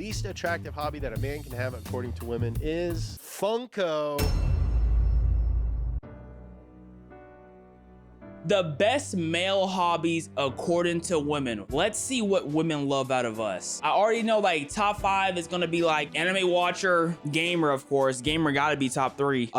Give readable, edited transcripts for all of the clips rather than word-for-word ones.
least attractive hobby that a man can have according to women is Funko. The best male hobbies according to women. Let's see what women love out of us. I already know like top 5 is gonna be like anime watcher, gamer, of course. Gamer gotta be top 3.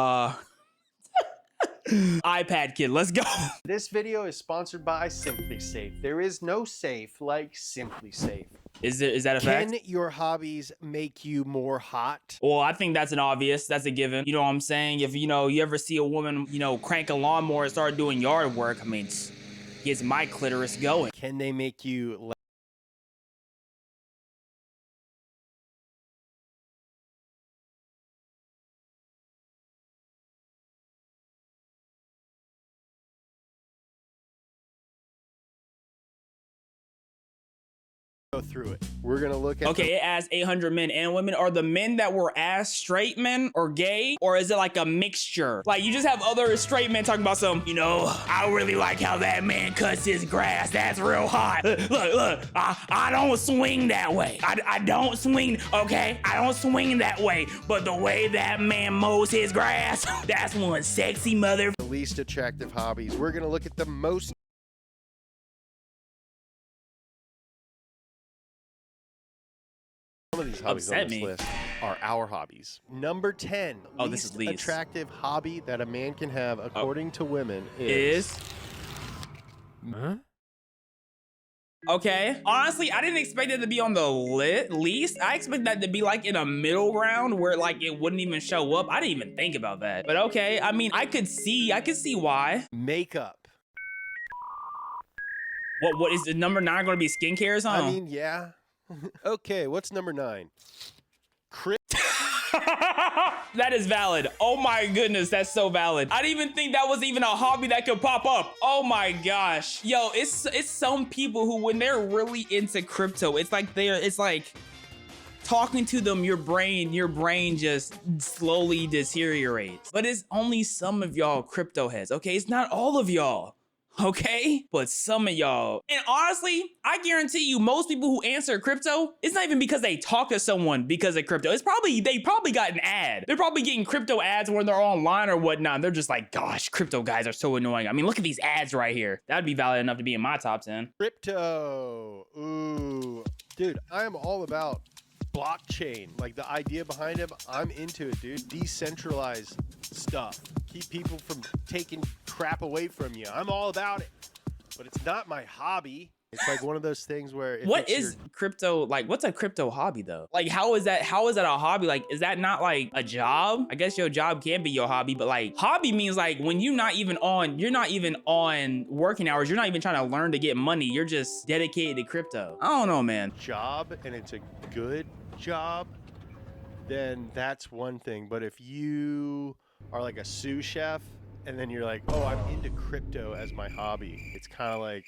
iPad kid, let's go. This video is sponsored by Simply Safe. There is no safe like Simply Safe. Is that a fact? Can your hobbies make you more hot? Well, I think that's that's a given. You know what I'm saying? If you ever see a woman, crank a lawnmower and start doing yard work, I mean, gets my clitoris going. Can they make you go through it? We're gonna look at it asks 800 men and women. Are the men that were asked straight men or gay, or is it like a mixture? Like you just have other straight men talking about some, I really like how that man cuts his grass. That's real hot. Look, I don't swing that way. I don't swing, okay? I don't swing that way. But the way that man mows his grass, that's one sexy mother. the least attractive hobbies. We're gonna look at the most Some of these hobbies on this list are our hobbies. Number 10, this is least least attractive hobby that a man can have according to women is... Huh? Okay. Honestly, I didn't expect it to be on the least. I expected that to be like in a middle ground where like it wouldn't even show up. I didn't even think about that. But okay, I mean, I could see why. Makeup. What is the number 9 going to be skincare or something? I mean, yeah. Okay, what's number 9? That is valid. Oh my goodness, that's so valid. I didn't even think that was even a hobby that could pop up. Oh my gosh. Yo, it's some people who, when they're really into crypto, it's like talking to them, your brain just slowly deteriorates. But it's only some of y'all crypto heads, okay? It's not all of y'all. Okay, but some of y'all, and honestly, I guarantee you most people who answer crypto, it's not even because they talk to someone because of crypto. They probably got an ad. They're probably getting crypto ads when they're online or whatnot. And they're just like, gosh, crypto guys are so annoying. I mean, look at these ads right here. That'd be valid enough to be in my top 10. Crypto. Ooh, dude, I am all about blockchain. Like the idea behind it, I'm into it, dude. Decentralized stuff. Keep people from taking crap away from you. I'm all about it, but it's not my hobby. It's like one of those things where what is crypto like? What's a crypto hobby though? Like how is that a hobby? Like is that not like a job? I guess your job can be your hobby, but like hobby means like when you're not even on working hours, you're not even trying to learn to get money, you're just dedicated to crypto. I don't know, man. Job, and it's a good job, then that's one thing. But if you are like a sous chef and then you're like, oh, I'm into crypto as my hobby, it's kind of like,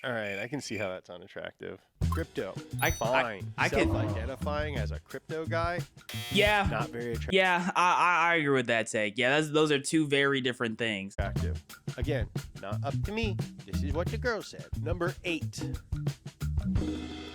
all right, I can see how that's unattractive. Crypto, fine. I self-identifying as a crypto guy, yeah, not very attractive. Yeah, I agree with that take. Yeah, those are two very different things. Attractive. Again, not up to me. This is what the girl said. Number 8.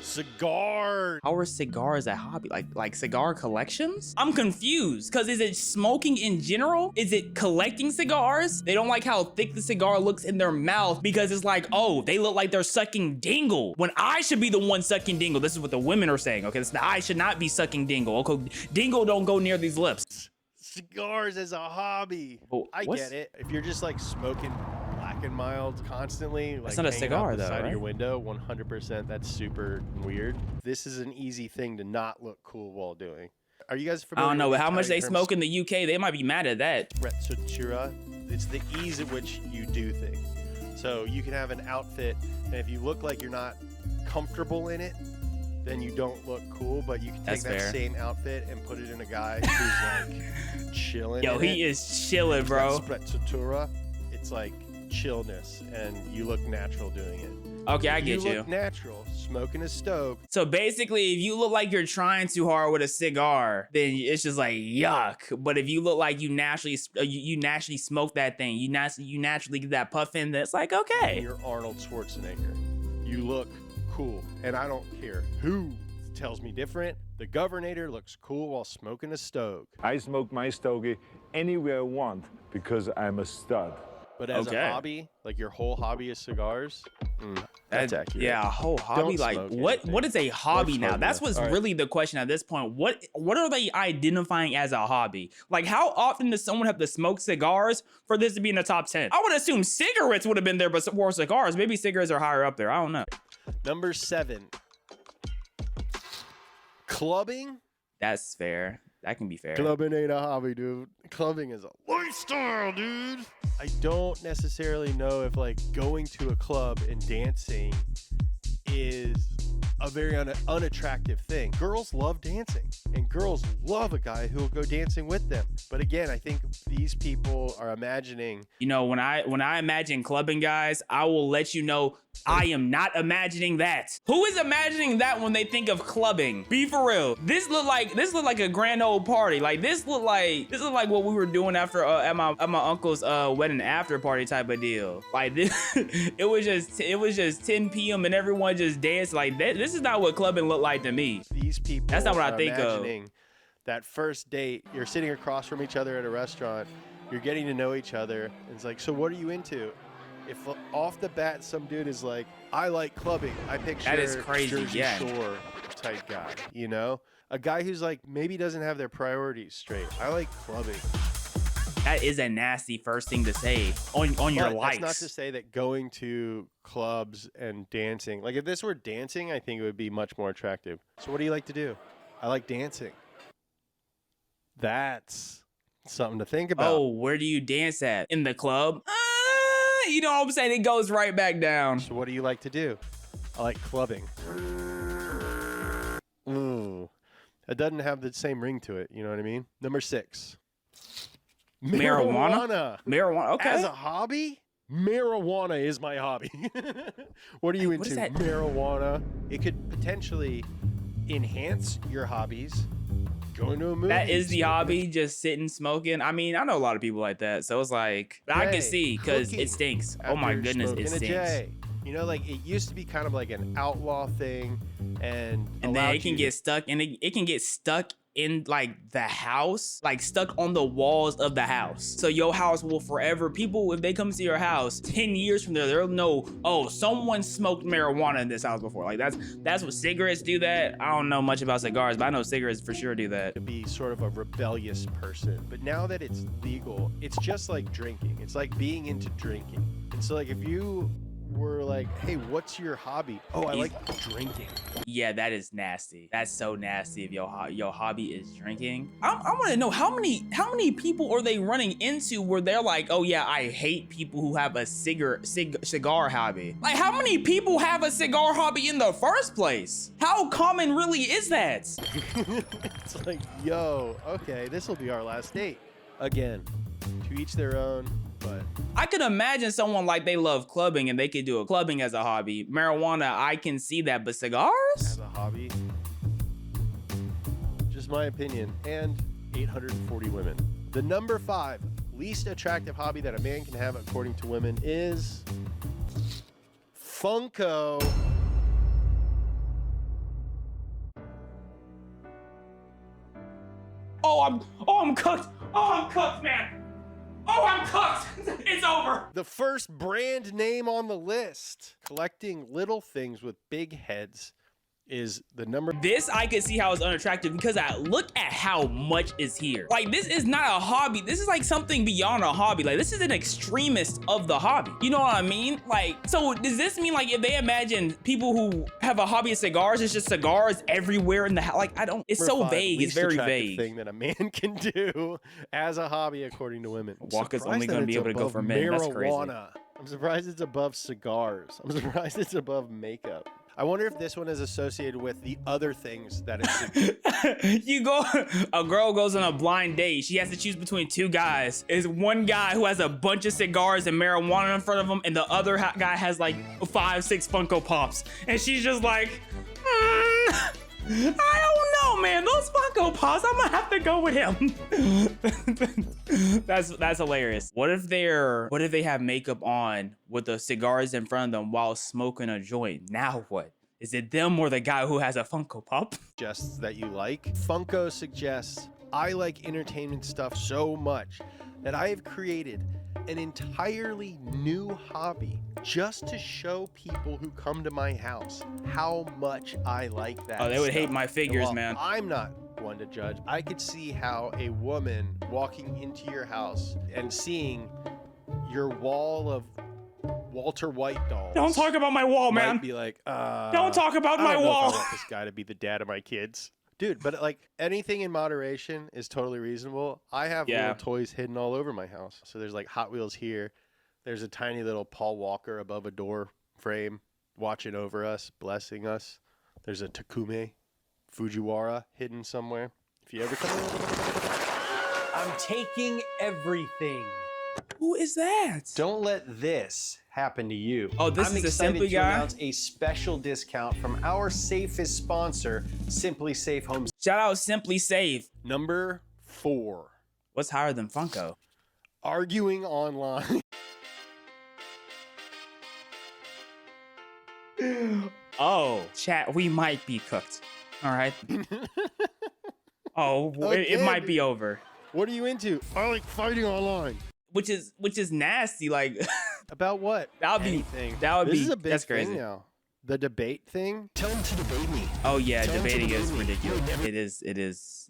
Cigars. How are cigars a hobby? Like cigar collections? I'm confused, because is it smoking in general? Is it collecting cigars? They don't like how thick the cigar looks in their mouth because it's like, oh, they look like they're sucking dingle when I should be the one sucking dingle. This is what the women are saying, okay? I should not be sucking dingle. Okay, dingle don't go near these lips. Cigars as a hobby. Oh, I get it. If you're just like smoking Black and Mild constantly, like that's not a cigar though, side right? of your window, 100%. That's super weird. This is an easy thing to not look cool while doing. Are you guys familiar? I don't know, with but how much they term smoke in the UK, they might be mad at that. Sprezzatura. It's the ease at which you do things. So you can have an outfit, and if you look like you're not comfortable in it, then you don't look cool, but you can take that same outfit and put it in a guy who's like chilling. Yo, he is chilling, bro. Sprezzatura. It's like chillness, and you look natural doing it. Okay, I get you. You look natural, smoking a stove. So basically, if you look like you're trying too hard with a cigar, then it's just like yuck. But if you look like you naturally smoke that thing, you naturally get that puff in, that's like okay. You're Arnold Schwarzenegger. You look cool, and I don't care who tells me different. The governor looks cool while smoking a stogie. I smoke my stogie anywhere I want because I'm a stud. But as a hobby, like your whole hobby is cigars, that's accurate. Yeah, a whole hobby. Don't like smoke what is a hobby now? That's what's All right. really the question at this point. What are they identifying as a hobby? Like, how often does someone have to smoke cigars for this to be in the top 10? I would assume cigarettes would have been there, but for cigars, maybe cigarettes are higher up there. I don't know. Number 7, clubbing. That's fair. That can be fair. Clubbing ain't a hobby, dude. Clubbing is a lifestyle, dude. I don't necessarily know if like going to a club and dancing is a very unattractive thing. Girls love dancing, and girls love a guy who will go dancing with them. But again, I think these people are imagining. You know, when I imagine clubbing, guys, I will let you know I am not imagining that. Who is imagining that when they think of clubbing? Be for real. This look like a grand old party. Like this look like what we were doing after at my uncle's wedding after party type of deal. Like this, it was just 10 p.m. and everyone just danced like that. This is not what clubbing looked like to me. These people. That's not what I are think of. imagining that first date. You're sitting across from each other at a restaurant. You're getting to know each other. And it's like, so what are you into? If off the bat some dude is like, I like clubbing, I picture That is crazy, Jersey yeah. Shore type guy, you know? A guy who's like maybe doesn't have their priorities straight. I like clubbing. That is a nasty first thing to say on your But likes. that's not to say that going to clubs and dancing, like if this were dancing, I think it would be much more attractive. So what do you like to do? I like dancing. That's something to think about. Oh, where do you dance at? In the club? You know what I'm saying? It goes right back down. So what do you like to do? I like clubbing. Ooh. It doesn't have the same ring to it, you know what I mean? Number 6. Marijuana? Marijuana, okay. As a hobby? Marijuana is my hobby. What are you What into? is that? Marijuana. It could potentially enhance your hobbies. Going to a movie. That is the hobby, just sitting smoking. I mean, I know a lot of people like that, so it's like I can see because it stinks. Oh my after goodness, it smoking a stinks. J. You know, like it used to be kind of like an outlaw thing, and And then it can get stuck, and it can get stuck in like the house, like stuck on the walls of the house. So your house will forever, people, if they come to your house 10 years from there, they'll know, oh, someone smoked marijuana in this house before. Like that's what cigarettes do that. I don't know much about cigars, but I know cigarettes for sure do that. to be sort of a rebellious person. But now that it's legal, it's just like drinking. It's like being into drinking. And so like if you were like, hey, what's your hobby? Oh, I like drinking. Yeah, that is nasty. That's so nasty if your hobby is drinking. I want to know how many people are they running into where they're like, oh yeah, I hate people who have a cigar hobby. Like, how many people have a cigar hobby in the first place? How common really is that? It's like, yo, okay, this will be our last date. Again, to each their own, but I could imagine someone like they love clubbing and they could do a clubbing as a hobby. Marijuana, I can see that, but cigars? as a hobby, just my opinion, and 840 women. The number 5 least attractive hobby that a man can have according to women is Funko. Oh, I'm cooked. Oh, I'm cooked, man. Oh, I'm cooked. It's over. The first brand name on the list. Collecting little things with big heads is the number. This I could see how it's unattractive because I look at how much is here. Like, this is not a hobby. This is like something beyond a hobby. Like, this is an extremist of the hobby. You know what I mean? Like, so does this mean like if they imagine people who have a hobby of cigars, it's just cigars everywhere in the house? Like, I don't, it's so vague. It's very vague. Thing that a man can do as a hobby according to women. Walker's only going to be able to go for men. That's crazy. Marijuana. I'm surprised it's above cigars. I'm surprised it's above makeup. I wonder if this one is associated with the other things that it's. A girl goes on a blind date. She has to choose between two guys. It's one guy who has a bunch of cigars and marijuana in front of him, and the other guy has like 5-6 Funko Pops. And she's just like, I don't know, man. Those Funko Pops, I'm gonna have to go with him. That's hilarious. What if they have makeup on with the cigars in front of them while smoking a joint? Now what? Is it them or the guy who has a Funko Pop? suggests that you like. Funko suggests I like entertainment stuff so much that I have created an entirely new hobby just to show people who come to my house how much I like that. Oh, they would hate stuff. my And figures, while man. I'm not one to judge. I could see how a woman walking into your house and seeing your wall of Walter White dolls. Don't talk about my wall, man. Might be like, Don't talk about I my don't know if wall. I want this guy to be the dad of my kids. Dude, but like anything in moderation is totally reasonable. I have Yeah. little toys hidden all over my house. So there's like Hot Wheels here. There's a tiny little Paul Walker above a door frame watching over us, blessing us. There's a Takume Fujiwara hidden somewhere. If you ever come I'm taking everything. Who is that? Don't let this happen to you. Oh, this I'm is a excited Simply to guy? announce a special discount from our safest sponsor, Simply Safe Home. Shout out Simply Safe. Number 4, What's higher than Funko? arguing online. Oh, chat, we might be cooked. All right. Oh, it Okay, might be over. What are you into? I like fighting online. Which is nasty. Like About what? that would be Anything. that would This be is a big that's thing crazy. now. The debate thing. Tell him to debate me. Oh yeah, Tell him to debating is debate me. ridiculous.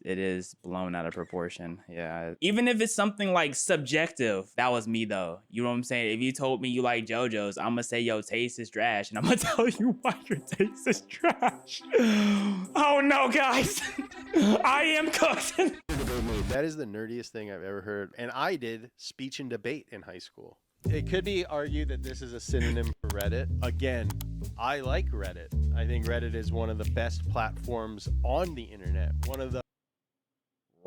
It is blown out of proportion. Yeah. Even if it's something like subjective, that was me though. You know what I'm saying? If you told me you like JoJo's, I'm gonna say your taste is trash, and I'm gonna tell you why your taste is trash. Oh no, guys, I am cooked. That is the nerdiest thing I've ever heard. And I did speech and debate in high school. It could be argued that this is a synonym for Reddit. Again, I like Reddit. I think Reddit is one of the best platforms on the internet. One of the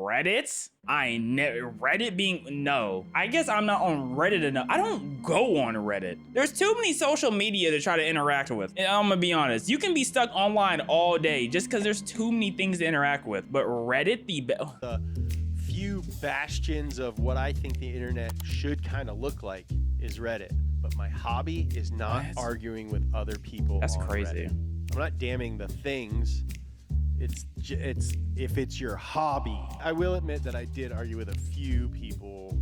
Reddit? I ain't never Reddit being no. I guess I'm not on Reddit enough. I don't go on Reddit. There's too many social media to try to interact with. And I'm gonna be honest. You can be stuck online all day just because there's too many things to interact with. But Reddit, the few bastions of what I think the internet should kind of look like is Reddit. But my hobby is not What? arguing with other people. That's on crazy. Reddit. I'm not damning the things. It's if it's your hobby. I will admit that I did argue with a few people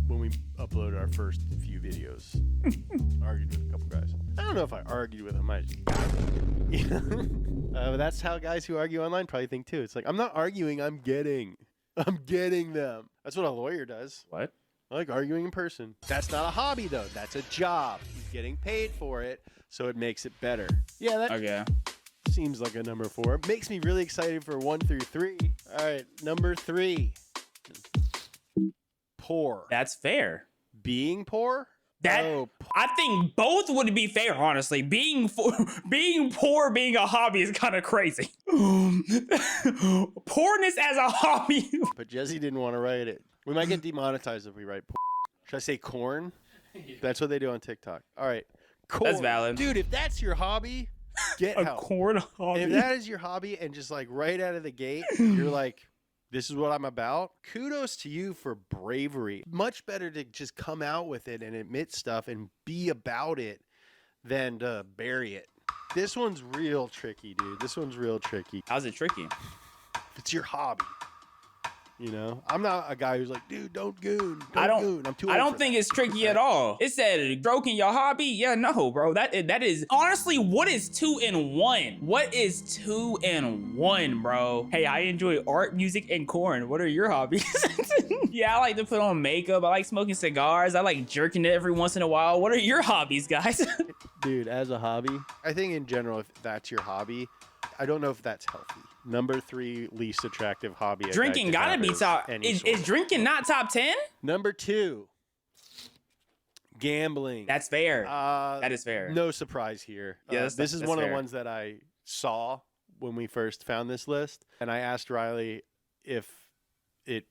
when we uploaded our first few videos. Argued with a couple guys. I don't know if I argued with them. I just got them. You know? But that's how guys who argue online probably think too. It's like, I'm not arguing, I'm getting them. That's what a lawyer does. what? I like arguing in person. That's not a hobby though. That's a job. He's getting paid for it, so it makes it better. Yeah, that Okay. seems like a number 4. Makes me really excited for 1 through 3. All right, number 3. Poor. That's fair. Being poor? That Oh, I think both would be fair, honestly. Being poor, being a hobby is kind of crazy. Poorness as a hobby. but Jesse didn't want to write it. We might get demonetized if we write poor. Should I say corn? That's what they do on TikTok. All right. Corn. That's valid. Dude, if that's your hobby, get A help. corn And hobby. if that is your hobby and just like right out of the gate, you're like, this is what I'm about. Kudos to you for bravery. Much better to just come out with it and admit stuff and be about it than to bury it. This one's real tricky, dude. This one's real tricky. How's it tricky? It's your hobby. You know, I'm not a guy who's like, dude, don't goon. I don't- goon. I'm too I old don't for think that. it's tricky at all. It said stroking your hobby. Yeah, no, bro. That is honestly, what is 2 in 1? What is 2 in 1, bro? Hey, I enjoy art, music, and corn. What are your hobbies? Yeah, I like to put on makeup. I like smoking cigars. I like jerking it every once in a while. What are your hobbies, guys? Dude, as a hobby, I think in general, if that's your hobby, I don't know if that's healthy. Number 3 least attractive hobby. a guy Drinking could gotta have be is top. any Is sort. drinking not top 10? Number 2, gambling. That's fair. that that is fair. No surprise here. Yeah, This is that's one of fair. the ones that I saw when we first found this list, and I asked Riley if it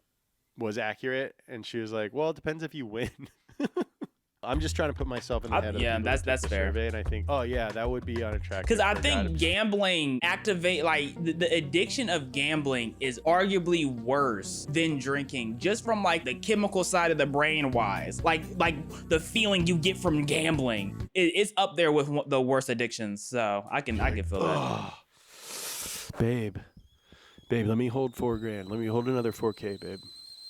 was accurate, and she was like, "Well, it depends if you win." I'm just trying to put myself in the head of yeah, the people who that's took the fair. survey, and I think, oh yeah, that would be unattractive. Because I for a guy think to- gambling activate, like the addiction of gambling is arguably worse than drinking, just from like the chemical side of the brain wise. Like the feeling you get from gambling, it's up there with the worst addictions. So I can feel that. Babe, let me hold $4,000. Let me hold another 4K, babe.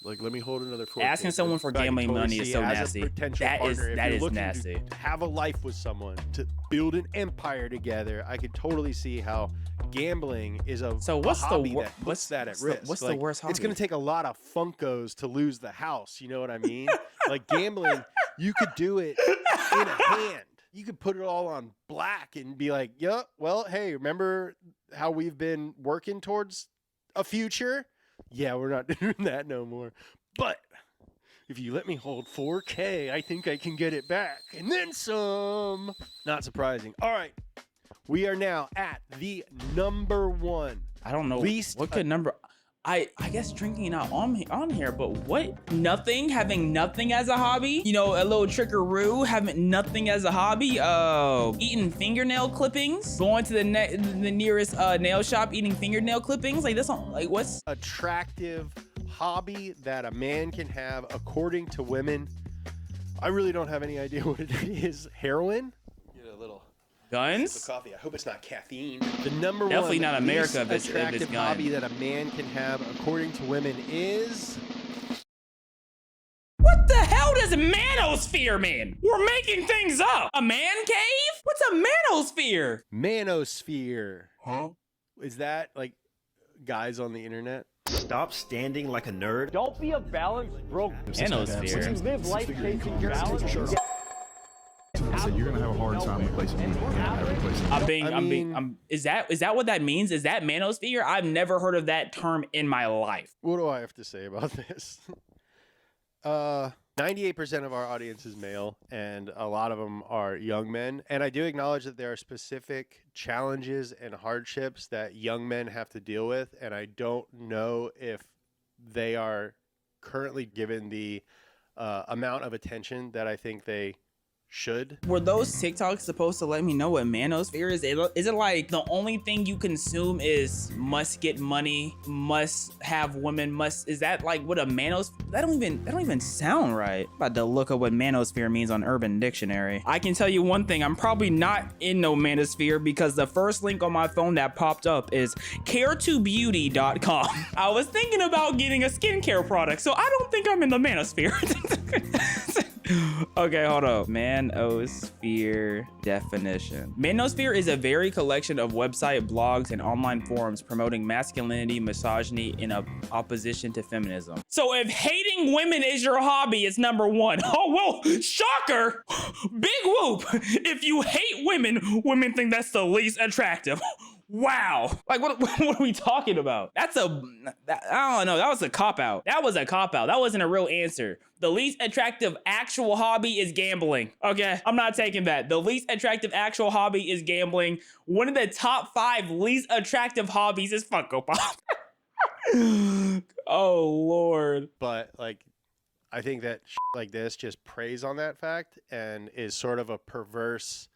Like, let me hold another 4K. Asking someone for I can gambling totally money is see so as a nasty. potential That is partner, if that you're is looking nasty. to have a life with someone, to build an empire together. I could totally see how gambling is a So what's a the hobby wor- that puts what's- that at what's the- risk. what's the Like, worst It's going hobby? to take a lot of Funkos to lose the house. You know what I mean? Like gambling, you could do it in a hand. You could put it all on black and be like, yeah, well, hey, remember how we've been working towards a future? Yeah, we're not doing that no more. But if you let me hold 4K, I think I can get it back. And then some. Not surprising. All right. We are now at the number one. I don't know Least what could number. I guess drinking not on here, but what? Having nothing as a hobby? You know, a little trickaroo, having nothing as a hobby. Oh, eating fingernail clippings, going to the nearest nail shop, eating fingernail clippings. Like this, like what's Attractive hobby that a man can have according to women. I really don't have any idea what it is. Heroin? Get a little guns? coffee. I hope it's not caffeine. The number Definitely one not America if least it's attractive gun. hobby that a man can have according to women is What the hell does manosphere mean? We're making things up. A man cave? What's a manosphere? manosphere. Huh? Is that like guys on the internet? Stop standing like a nerd. Don't be a balanced broke. Manosphere. Live life chasing balance. So you're gonna have a hard time replacing me. Is that what that means? Is that manosphere? I've never heard of that term in my life. What do I have to say about this? 98% of our audience is male, and a lot of them are young men. And I do acknowledge that there are specific challenges and hardships that young men have to deal with, and I don't know if they are currently given the amount of attention that I think they should. Were those TikToks supposed to let me know what manosphere is? Is it like the only thing you consume is must get money, must have women, is that like what a manosphere? That don't even sound right. I'm about to look up what manosphere means on Urban Dictionary. I can tell you one thing, I'm probably not in no manosphere because the first link on my phone that popped up is care2beauty.com. I was thinking about getting a skincare product, so I don't think I'm in the manosphere. Okay, hold up. Manosphere definition. Manosphere is a very collection of website, blogs, and online forums promoting masculinity, misogyny, in opposition to feminism. So if hating women is your hobby, it's number one. Oh, well, shocker. Big whoop. If you hate women think that's the least attractive. Wow. Like, what are we talking about? I don't know. That was a cop-out. That wasn't a real answer. The least attractive actual hobby is gambling. Okay, I'm not taking that. The least attractive actual hobby is gambling. One of the top 5 least attractive hobbies is Funko Pop. Oh, Lord. But like, I think that like this just preys on that fact and is sort of a perverse,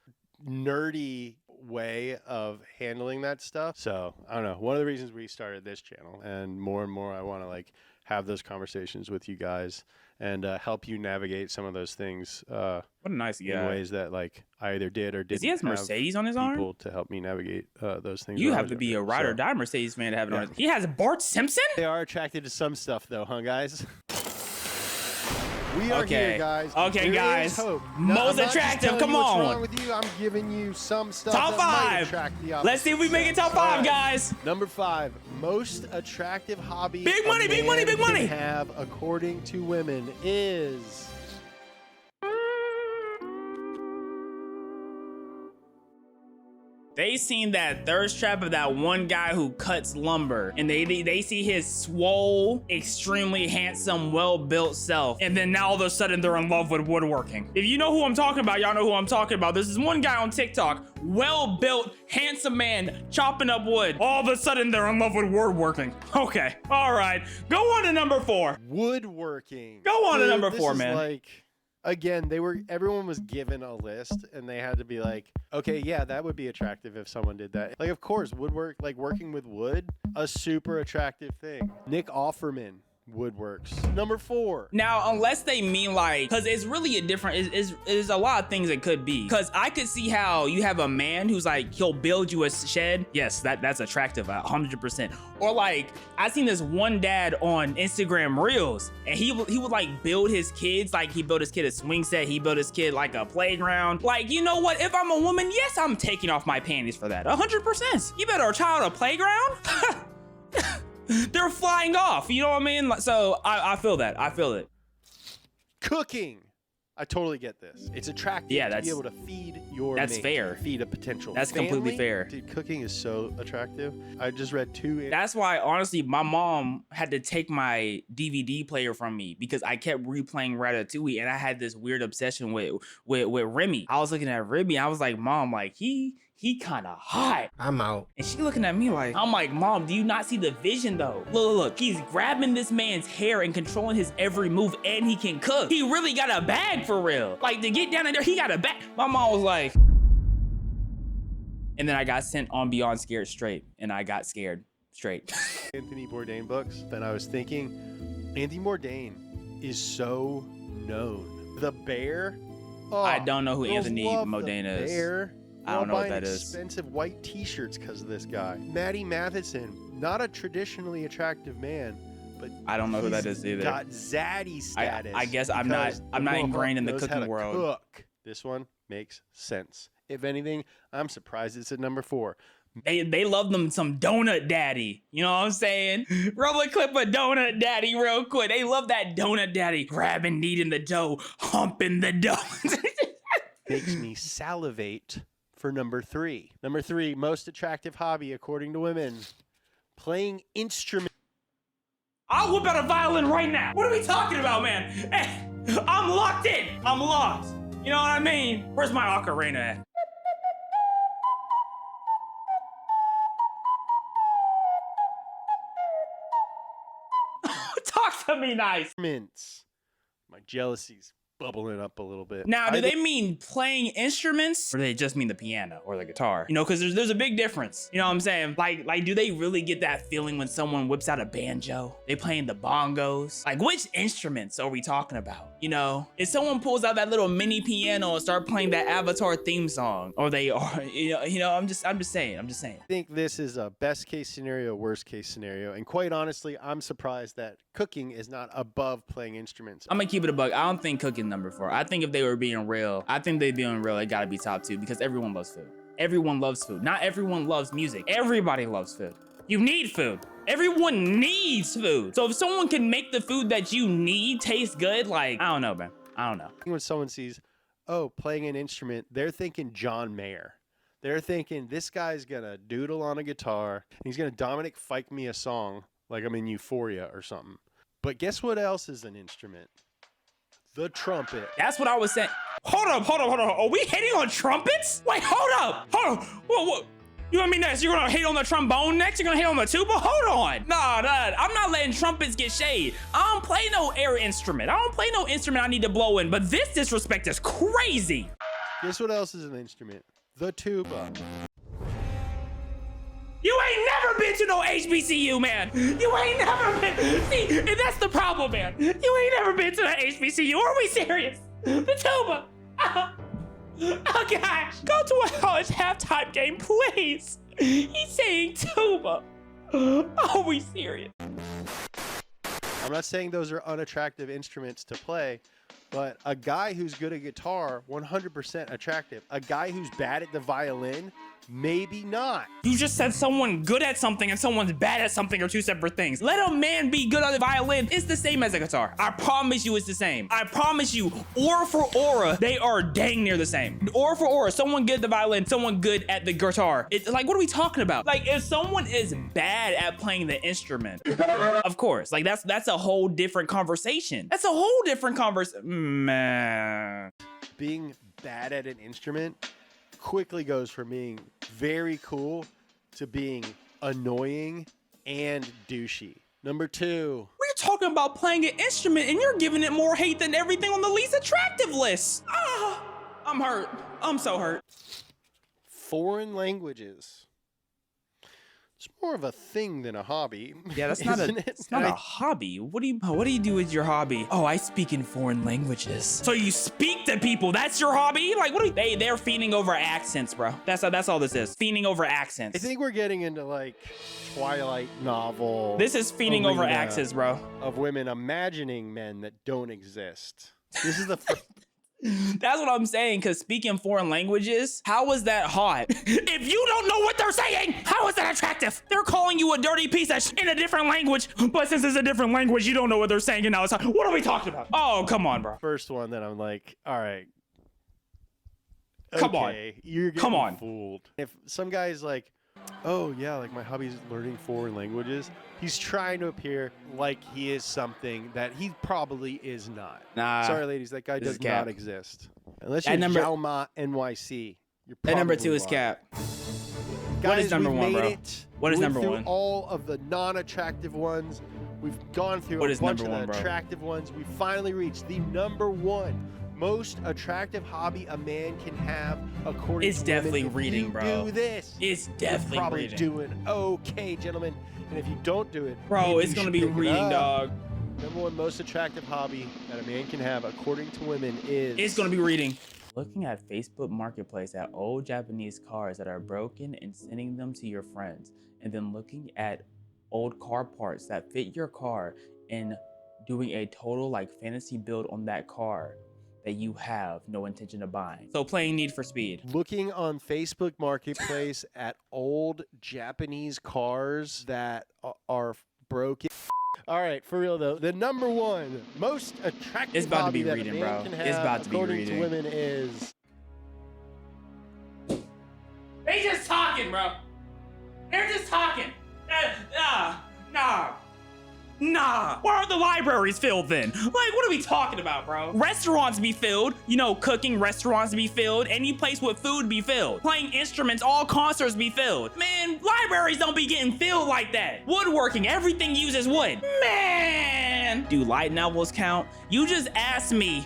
nerdy way of handling that stuff. So I don't know. One of the reasons we started this channel, and more I want to like have those conversations with you guys and help you navigate some of those things. What a nice guy. In ways that like I either did or didn't. Does he have Mercedes on his arm? People to help me navigate those things. You when I have was to be younger. a ride or So, die Mercedes fan to have it yeah. on. He has Bart Simpson? They are attracted to some stuff though, huh, guys? We are Okay. here, guys. Okay, There is guys. hope. Most I'm not just attractive, telling come you what's on. wrong with you. I'm giving you some stuff Top that might 5. attract the Let's see if we make it top opposite 5, sex. guys. Number 5, most attractive hobby. Big a money, big money, man big money. can have, according to women, is. They seen that thirst trap of that one guy who cuts lumber, and they see his swole, extremely handsome, well-built self, and then now all of a sudden they're in love with woodworking. If you know who I'm talking about, y'all know who I'm talking about. This is one guy on TikTok, well-built, handsome man, chopping up wood. All of a sudden they're in love with woodworking. Okay, all right. Go on to number 4. Woodworking. Go on to Dude, number this 4, is man. Like, Again, everyone was given a list and they had to be like, okay, yeah, that would be attractive if someone did that. Like, of course, woodwork, like working with wood, a super attractive thing. Nick Offerman, woodworks. Number 4. Now, unless they mean like, because it's really a different, is a lot of things it could be. Because I could see how you have a man who's like, he'll build you a shed. Yes, that's attractive, 100%. Or like, I seen this one dad on Instagram Reels, and he would like build his kids, like he built his kid a swing set, he built his kid like a playground. Like, you know what? If I'm a woman, yes, I'm taking off my panties for that, 100%. You better a child a playground? They're flying off, you know what I mean? So I feel that. I feel it. Cooking. I totally get this. It's attractive to be able to feed your that's mate, fair. Feed a potential That's family. completely fair. Dude, cooking is so attractive. I just read 2. That's why, honestly, my mom had to take my DVD player from me because I kept replaying Ratatouille, and I had this weird obsession with Remy. I was looking at Remy. I was like, Mom, like he kind of hot. I'm out. And she looking at me like, I'm like, Mom, do you not see the vision though? Look, he's grabbing this man's hair and controlling his every move, and he can cook. He really got a bag for real. Like, to get down in there, he got a bag. My mom was like, and then I got sent on Beyond Scared Straight, and I got scared straight. Anthony Bourdain books. Then I was thinking, Anthony Bourdain is so known. The Bear. Oh, I don't know who girls Anthony love Bourdain The is. Bear. I don't know what that buying is. Expensive white T-shirts because of this guy. Maddie Matheson, not a traditionally attractive man, but I don't know who that he's is either. Got zaddy status. I guess I'm not because ingrained in the knows how cooking to world. Cook. This one makes sense. If anything, I'm surprised it's at number 4. They love them some Donut Daddy. You know what I'm saying? Roll a clip of Donut Daddy real quick. They love that Donut Daddy. Grabbing, kneading the dough, humping the dough. Makes me salivate for number 3. Number 3, most attractive hobby according to women. Playing instruments. I'll whip out a violin right now. What are we talking about, man? Hey, I'm locked in. I'm locked. You know what I mean? Where's my ocarina at? Talk to me nice. My jealousy's bubbling up a little bit. Now, do they mean playing instruments, or do they just mean the piano or the guitar? You know, because there's a big difference. You know what I'm saying? Like, do they really get that feeling when someone whips out a banjo? They playing the bongos? Like, which instruments are we talking about? You know, if someone pulls out that little mini piano and start playing that Avatar theme song, or they are, you know, I'm just saying. I think this is a best case scenario, worst case scenario, and quite honestly, I'm surprised that cooking is not above playing instruments. I'm gonna keep it a buck. I don't think cooking number 4. I think if they were being real, it gotta be top 2 because everyone loves food. Everyone loves food. Not everyone loves music. Everybody loves food. You need food. Everyone needs food. So if someone can make the food that you need taste good, like, I don't know, man. I don't know. When someone sees, oh, playing an instrument, they're thinking John Mayer. They're thinking this guy's gonna doodle on a guitar and he's gonna Dominic Fike me a song like I'm in Euphoria or something. But guess what else is an instrument? The trumpet. That's what I was saying. Hold up. Are we hating on trumpets? Wait, hold up. Whoa. You want me next? You're gonna hate on the trombone next? You're gonna hate on the tuba? Hold on. Nah, I'm not letting trumpets get shade. I don't play no air instrument. I don't play no instrument I need to blow in, but this disrespect is crazy. Guess what else is an instrument? The tuba. You ain't never been to no HBCU, man. You ain't never been. See, and that's the problem, man. You ain't never been to the HBCU. Are we serious? The tuba. Oh, gosh. Go to a college halftime game, please. He's saying tuba. Are we serious? I'm not saying those are unattractive instruments to play, but a guy who's good at guitar, 100% attractive. A guy who's bad at the violin, maybe not. You just said someone good at something and someone's bad at something are two separate things. Let a man be good on the violin. It's the same as a guitar. I promise you it's the same. I promise you, aura for aura, they are dang near the same. Aura for aura, someone good at the violin, someone good at the guitar. It's like, what are we talking about? Like, if someone is bad at playing the instrument, of course, like that's a whole different conversation. That's a whole different conversation. Man. Being bad at an instrument quickly goes from being very cool to being annoying and douchey. Number 2. What are you talking about playing an instrument and you're giving it more hate than everything on the least attractive list. Ah, I'm hurt. I'm so hurt. Foreign languages. It's more of a thing than a hobby. Yeah, that's not isn't a, it? it's not a hobby. What do you do with your hobby? Oh, I speak in foreign languages. So you speak to people, that's your hobby? Like, what are they're fiending over accents, bro. That's all this is. Fiending over accents. I think we're getting into like Twilight novel. This is fiending over arena accents, bro. Of women imagining men that don't exist. This is the first. That's what I'm saying, because speaking foreign languages, how is that hot? If you don't know what they're saying, how is that attractive? They're calling you a dirty piece of shit in a different language, but since it's a different language, you don't know what they're saying, and now it's hot. What are we talking about? Oh, come on, bro. First one that I'm like, all right. Come on. You're getting Come on. fooled. If some guy's like, oh yeah, like my hobby is learning foreign languages, he's trying to appear like he is something that he probably is not. Nah. Sorry, ladies, that guy this does is cap. not exist. Unless At you're number- Jalma NYC. You're That number probably 2 is lying. cap. Guys, What is number we've 1, made bro? it. What is We number went 1? through all of the non-attractive ones. We've gone through What a is bunch number of 1, the bro? attractive ones. We finally reached the number 1 most attractive hobby a man can have, according It's to definitely women. If reading, you bro. do this, It's you're definitely probably reading. doing okay, gentlemen. And if you don't do it, Bro, maybe it's you gonna should be pick it reading, up. dog. Number 1 most attractive hobby that a man can have, according to women, is It's gonna be reading. Looking at Facebook Marketplace at old Japanese cars that are broken and sending them to your friends, and then looking at old car parts that fit your car and doing a total like fantasy build on that car that you have no intention of buying. So playing Need for Speed. looking on Facebook Marketplace at old Japanese cars that are broken. All right, for real though, the number 1 most attractive It's about to hobby be that reading, a man bro. can It's have, about to be according reading. to women, is They just talking, bro. They're just talking. Nah. Where are the libraries filled then? Like, what are we talking about, bro? Restaurants be filled. You know, cooking restaurants be filled. Any place with food be filled. Playing instruments, all concerts be filled. Man, libraries don't be getting filled like that. Woodworking, everything uses wood. Man. Do light novels count? You just asked me,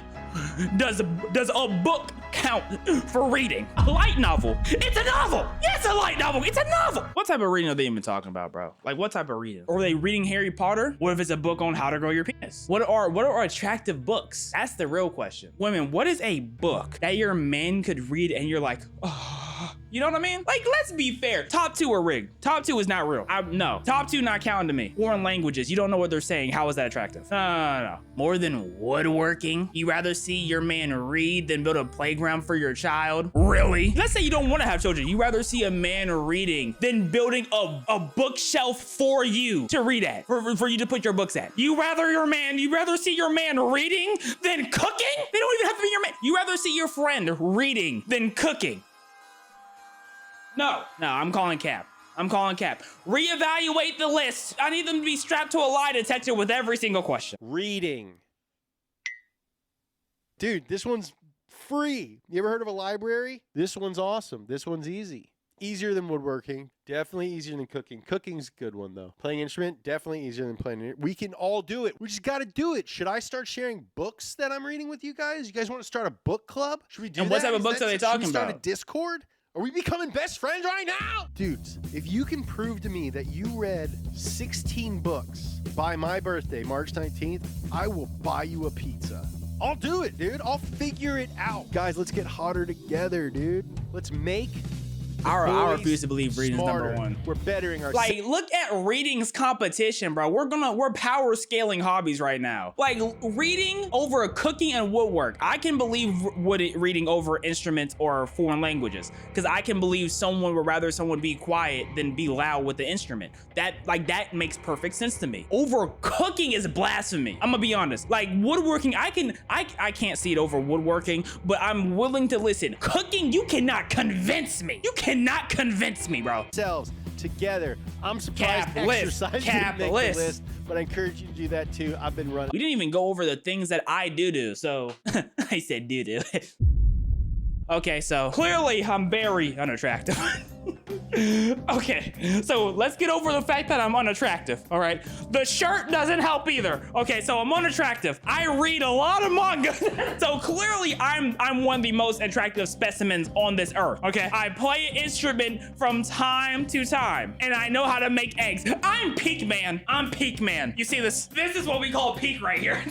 does a book count for reading? A light novel. It's a novel. Yeah, it's a light novel. It's a novel. What type of reading are they even talking about, bro? Like, what type of reading? Are they reading Harry Potter? What if it's a book on how to grow your penis? What are attractive books? That's the real question. Women, what is a book that your man could read and you're like, oh, you know what I mean? Like, let's be fair. Top 2 are rigged. Top 2 is not real. No. Top 2 not counting to me. Foreign languages. You don't know what they're saying. How is that attractive? No. More than woodworking? You rather see your man read than build a playground for your child? Really? Let's say you don't want to have children. You rather see a man reading than building a bookshelf for you to read at, for you to put your books at. You rather see your man reading than cooking? They don't even have to be your man. You rather see your friend reading than cooking? No, I'm calling cap. Reevaluate the list. I need them to be strapped to a lie detector with every single question. reading. Dude, this one's free. You ever heard of a library? This one's awesome. This one's easy. Easier than woodworking. Definitely easier than cooking. Cooking's a good one, though. Playing instrument, definitely easier than playing it. We can all do it. We just got to do it. Should I start sharing books that I'm reading with you guys? You guys want to start a book club? Should we do And that? what type of Is books that- are they should we talking start about? a Discord? Are we becoming best friends right now? Dudes, if you can prove to me that you read 16 books by my birthday, March 19th, I will buy you a pizza. I'll do it, dude. I'll figure it out. Guys, let's get hotter together, dude. Let's make I boys refuse to believe reading's smarter. number 1. We're bettering ourselves. Like, look at reading's competition, bro. We're power scaling hobbies right now. Like, reading over cooking and woodwork. I can believe reading over instruments or foreign languages, because I can believe someone would rather someone be quiet than be loud with the instrument. That makes perfect sense to me. Over cooking is blasphemy. I'm gonna be honest. Like, woodworking, I can't see it over woodworking, but I'm willing to listen. Cooking, you cannot convince me. You cannot convince me, bro. Ourselves together. I'm surprised exercise didn't make the list, but I encourage you to do that too. I've been running. We didn't even go over the things that I do, so I said do. Okay, so clearly I'm very unattractive. Okay, so let's get over the fact that I'm unattractive, all right? The shirt doesn't help either. Okay, so I'm unattractive. I read a lot of manga. So clearly I'm one of the most attractive specimens on this earth, okay? I play an instrument from time to time, and I know how to make eggs. I'm peak man. I'm peak man. You see this? This is what we call peak right here.